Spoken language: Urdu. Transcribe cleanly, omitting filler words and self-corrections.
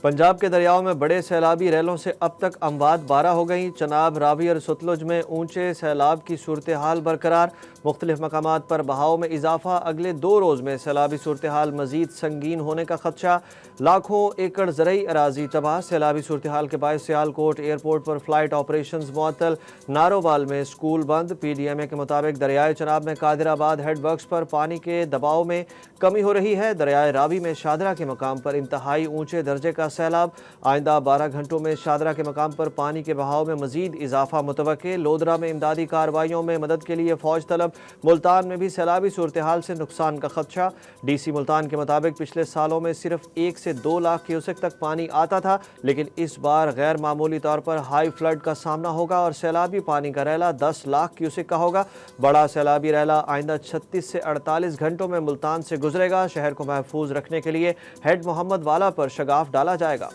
پنجاب کے دریاؤں میں بڑے سیلابی ریلوں سے اب تک اموات 12 ہو گئیں۔ چناب، راوی اور ستلج میں اونچے سیلاب کی صورتحال برقرار۔ مختلف مقامات پر بہاؤ میں اضافہ۔ اگلے 2 روز میں سیلابی صورتحال مزید سنگین ہونے کا خدشہ۔ لاکھوں ایکڑ زرعی اراضی تباہ۔ سیلابی صورتحال کے باعث سیالکوٹ ایئرپورٹ پر فلائٹ آپریشنز معطل۔ نارووال میں سکول بند۔ پی ڈی ایم اے کے مطابق دریائے چناب میں قادر آباد ہیڈ ورکس پر پانی کے دباؤ میں کمی ہو رہی ہے۔ دریائے راوی میں شاہدرہ کے مقام پر انتہائی اونچے درجے کا سیلاب۔ آئندہ 12 گھنٹوں میں شاہدرہ کے مقام پر پانی کے بہاؤ میں مزید اضافہ متوقع۔ لودھرا میں امدادی کارروائیوں میں مدد کے لیے فوج طلب۔ ملتان میں بھی سیلابی صورتحال سے نقصان کا خدشہ۔ ڈی سی ملتان کے مطابق پچھلے سالوں میں صرف 1 سے 2 لاکھ کیوسک تک پانی آتا تھا، لیکن اس بار غیر معمولی طور پر ہائی فلڈ کا سامنا ہوگا اور سیلابی پانی کا ریلا 10 لاکھ کیوسک کا ہوگا۔ بڑا سیلابی ریلا آئندہ 36 سے 48 گھنٹوں میں ملتان سے گزرے گا۔ شہر کو محفوظ رکھنے کے لیے ہیڈ محمد والا پر شگاف ڈالا جائے گا۔